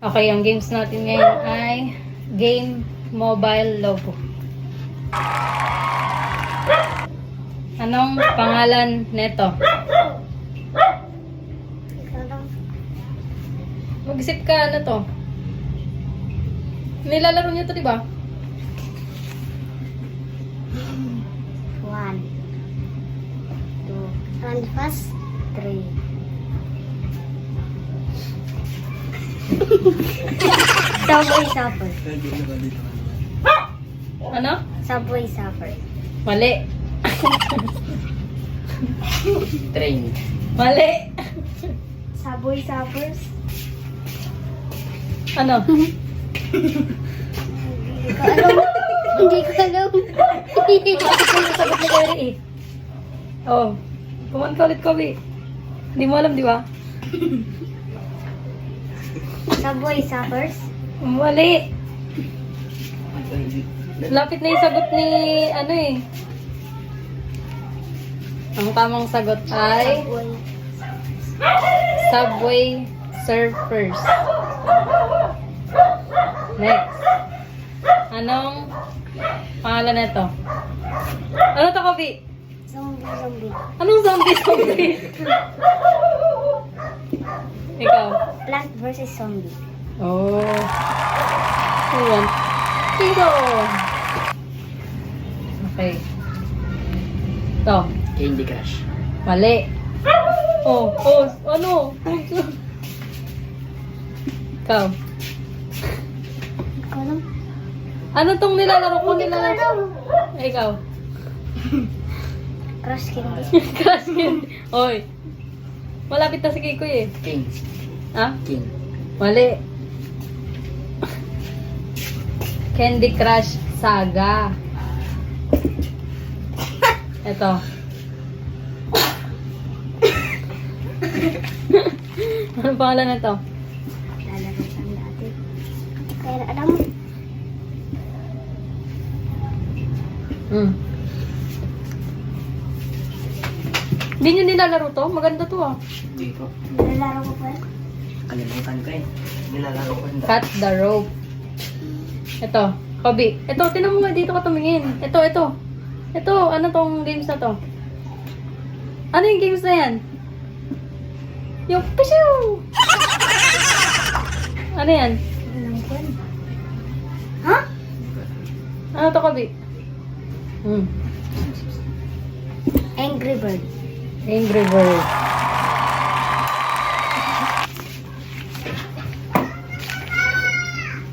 Okay, ang games natin ngayon ay Game Mobile Logo. Anong pangalan neto? Mag-isip ka, ano to? Nilalaro niyo to, di ba? 1, 2, run fast, 3. Subway Surfer. Ano? Subway Surfer. Mali. Train. Mali. Subway Surfers. Ano? Hindi ko alam. Bakit yung sagot ni Gary eh? Oh. Kuman ka ulit, Kobe. Hindi mo alam, di ba? Subway Surfers. Mali. Lapit na yung sagot ni, ano eh. Ang tamang sagot ay Subway. Subway Surfers. Next. Anong pangalan nito? Ano to, Kobe? Zombie. Anong zombie? Ikaw. Plant versus Zombie. Oh. One. Zero. Okay. To. Candy Crush. Mali. Oh, ano? Ikaw. Hindi ko alam. Ano tong nilalaro ko? Hindi ko alam. Ikaw. Crush Candy. Crush Candy. Oy. Malapit na si Kikoy eh. King. Ha? King. Mali. Candy Crush Saga. Ito. Anong pangalan na to? Lalaro kami dati. Kaya alam mo. Hindi nyo nilalaro to? Maganda to ah. Hindi ko. Nilalaro ko pa. Kalimutan ko eh. Nilalaro ko yung Cut the rope. Ito. Kobe. Ito, tinan mo nga dito ka tumingin. Ito. Ito, ano tong games na to? Ano yung games na yan? Yung pisyo! Ano yan? Alam ko. Ha? Ano to, Kobe? Angry Bird. Angry Bird.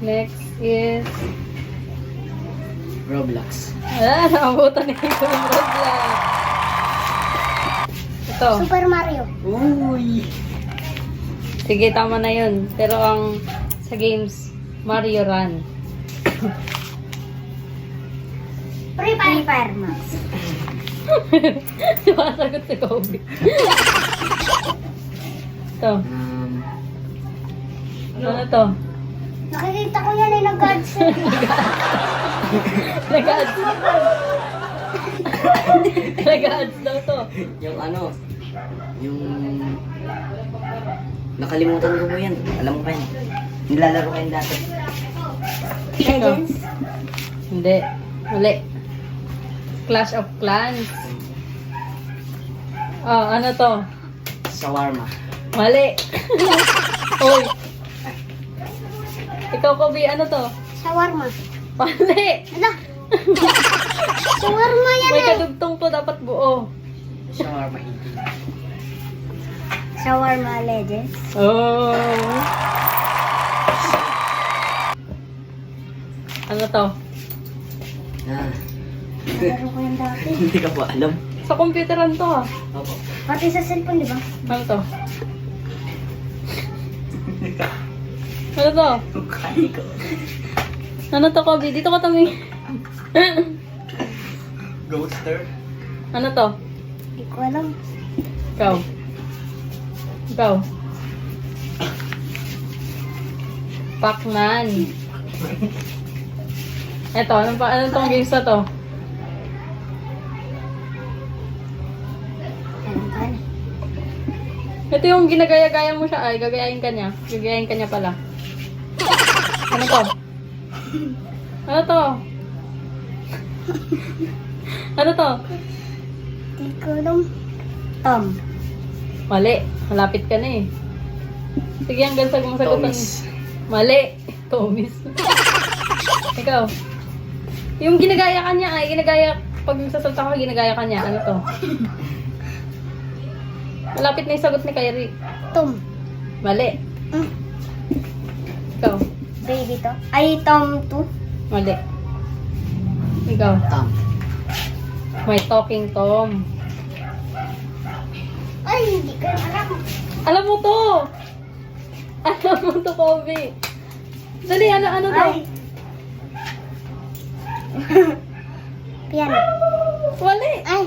Next is... Roblox. Nakabutan ni Kiko yung Roblox. Ito. Super Mario. Uy! Sige, tama na yun. Pero ang sa games, Mario Run. Free Fire Max. Sumasagot si Kobe. Ito. Ano to? Nakikita ko yan ay nag-ads. Nag-ads. Nag-ads daw to. Yung ano, yung... Nakalimutan ko po yan. Alam mo ba yan? Nilalaro ko yan dati. Legends. Hindi. Mali. Clash of Clans. Oh, ano to? Shawarma. Mali. Oy. Ikaw, Kobe, ano to? Shawarma. Mali. Ano? Shawarma yan May eh. kadugtong to, dapat buo. Shawarma eating. Shawarma Legends. Oh. Ano to? Ah. Nalaro ko yan dati. Hindi ka ba alam? Sa computeran to ah. Opo. Pati sa cellphone, di ba? Ano to? Ano to? Kaya ko. Ano to, Kobe? Dito ka tumingin. Ghoster. Ano to? Hindi ko alam. Ikaw. Ikaw. Pac-Man. Eto, anong tong games na to? Alam ka na. Ito yung ginagaya-gaya mo siya. Ay, gagayain ka niya. Gagayain ka niya pala. Ano to? Ano to? Ano to? Di ko alam. Tom. Mali. Malapit ka na eh. Sige, hanggang sa masagutan. Tomis. Mali. Tomis. Ikaw. Yung ginagaya ka niya, ay ginagaya, pag nagsasalta ka, ginagaya ka niya. Ano to? Malapit na yung sagot ni Kyrie. Tom. Mali. Mm. Ikaw. Baby to. Ay, Tom 2. Mali. Ikaw. Tom. May talking Tom. Ay, hindi ko alam. Alam mo to! Alam mo to, Kobe. Dali, ano to? Ay. Piano. Mali. Ay,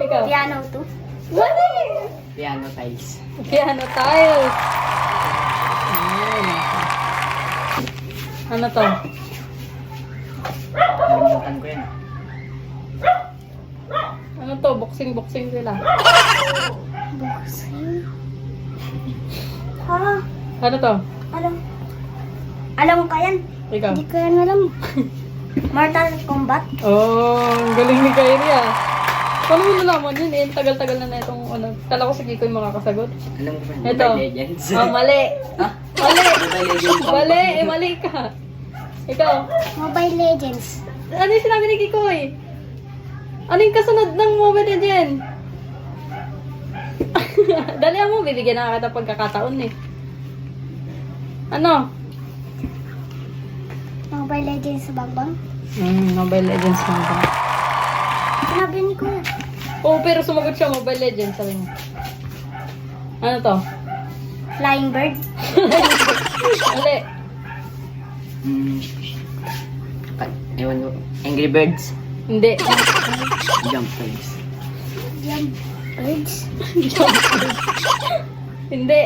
Ikaw. piano 2. Mali. Piano tiles. Piano tiles. Ayan. Ano to? Nalimutan ko yan. Ano to? Boxing sila. Boxing. Ha? Ano to? Alam. Alam ko yan. Ikaw. Hindi ko yan alam. Mortal Kombat. Oh, ang galing ni Kyrie ah. Paano mo nalaman yun eh? Tagal-tagal na itong ano. Kala ko si Kiko yung makakasagot. Alam ko pa yun. Ito. Mobile Legends. Oh, mali. Ha? Mali. Mobile Legends. Mali. Mali ka. Ikaw. Mobile Legends. Ano yung sinabi ni Kikoy? Ano yung kasunod ng Mobile Legends? Dali mo, bibigyan na kita pagkakataon eh. Ano? Mobile Legends sa Bangbang. Mobile Legends mo ba? Sinabi ni Kuya. Oo, pero sumagot siya Mobile Legends, sabi niya. Ano to? Flying Bird. Mali. Ewan ko. Angry Birds. Hindi. Jump Toys. Jump Birds. Hindi.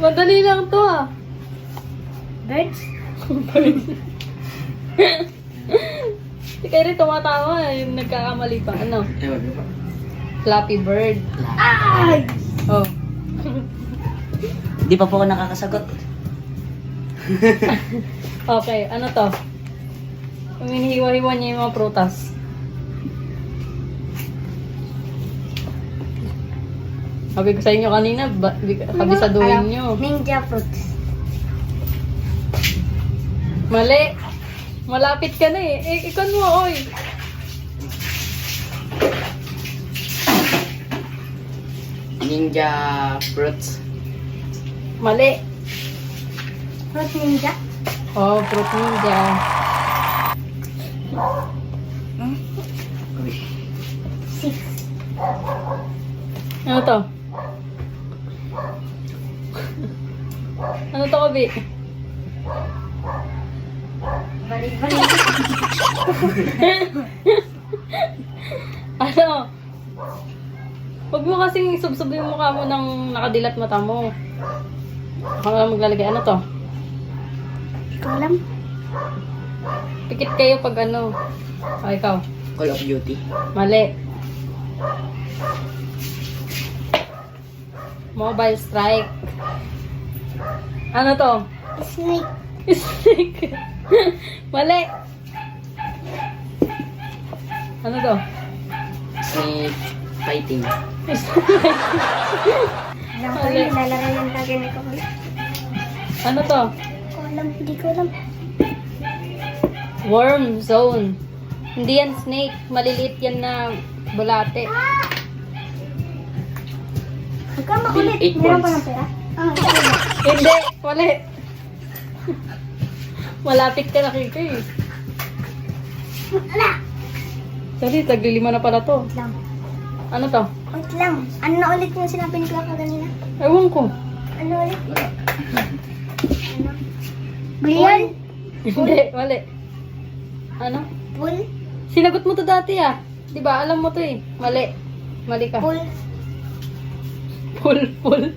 Madali lang to ah. Birds. Si Kyrie tumatawa eh, yung nagkakamali pa. Ano? Ewan ko pa. Flappy Bird. Ay! Oh. Di pa po ako nakakasagot. Okay, ano to? Yung hinihiwa-hiwa niya yung mga prutas. Sabi ko sa inyo kanina, kabisaduhin nyo. Ninja Fruits. Mali. Malapit ka na eh. Ikon mo, oy. Ninja Fruits. Mali. Fruit Ninja. Oh, Fruit Ninja. Uy. 6. Ano to? Ano to, Kobe? Balik-balik. Ano? Huwag mo kasing isubsob yung mukha mo ng nakadilat mata mo. Ako lang maglalagay. Ano to? Hindi ko alam. Pikit kayo pag ano. Ah, ikaw. Call of Duty. Mali. Mobile Strike. Ano to? Snake. Snake. Mali. Ano to? Snake Fighting. Alam ko yun. Lalaro yung tagay ni Kuya. Ano to? Hindi ko alam. Worm Zone. Hindi yan snake. Maliliit yan na bulate. Huwag ka makulit. Eight Meron pa balls. ng pera? Ito. Hindi. Mali. Malapit ka na Kiko eh. Wala. Sorry, taglilima na pala to. Wait lang. Ano to? Wait lang. Ano na ulit yung sinabi ni Kuya kanina? Ewan ko. Ano ulit? Ano? Billion? Hindi, mali. Ano? Pool? Sinagot mo to dati ah. Di ba? Alam mo to eh. Mali. Mali ka. Pool? Pool.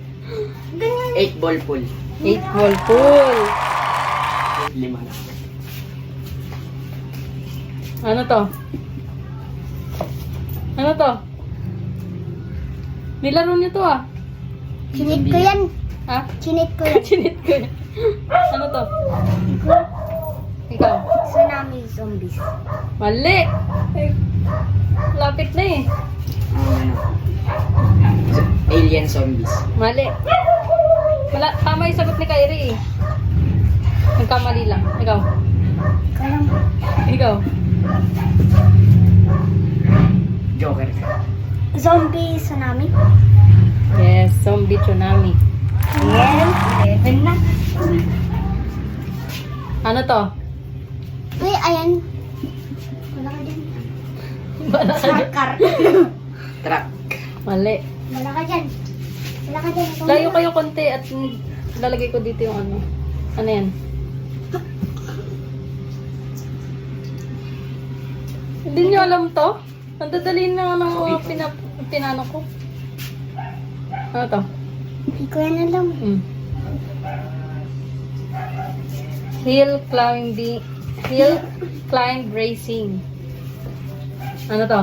Ganyan. 8 ball pool. 8 ball pool. 5 na. Ano to? Ano to? Nilaro niyo to ah. Kinig ko yan. Ha? Chinit ko yan. Chinit ko yan. Ano to? Ikaw? Tsunami zombies. Mali! Eh, lapit na eh. Ano? Alien zombies. Mali. Tama yung sagot ni Kyrie eh. Nagkamali lang. Ikaw? Kalang Ikaw? Joker. zombie tsunami. Yes, zombie tsunami. Yes, 11 na. Ano to? Uy, ayan. Wala ka dyan. Wala ka dyan. Car. Truck. Mali. Wala ka dyan. Wala ka dyan. Ikaw Layo na. kayo konti at lalagay ko dito yung ano. Ano yan? Hindi nyo alam to? Ang dadali na ng mga pinano ko. Ano to? Hindi ko yan alam. Hill climb racing. Ano to?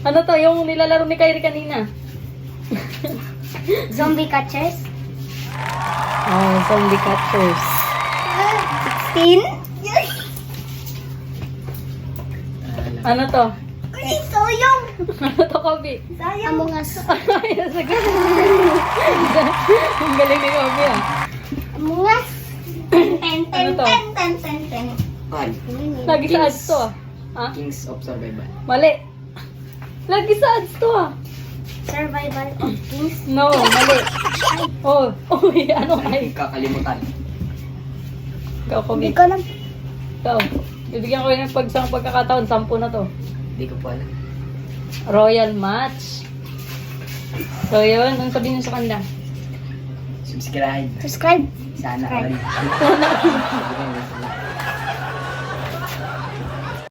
Ano to? Yung nilalaro ni Kyrie kanina. Zombie catchers. Oh, zombie catchers. 16. Ano to? Uy, sayang. Ano to, Kobe? Sayang. Among Us. Ay, nasagot. Ang galing ni Kobe ah. Among Us. 10, 10, Ano to? 10, 10, 10, 10. Pan. Lagi sa ads to ah. Ha? Kings of Survival. Mali. Lagi sa ads to ah. Survival of Kings. No, mali. Oh, uy, ano ay? Kakalimutan. Ikaw, Kobe. Hindi ko alam. Ikaw. Bibigyan ko yun ng pagkakataon. 10 na to. Hindi ko po alam. Royal match. So yun, ang sabihin nyo sa kanila? Subscribe. Subscribe. Sana Subscribe. all.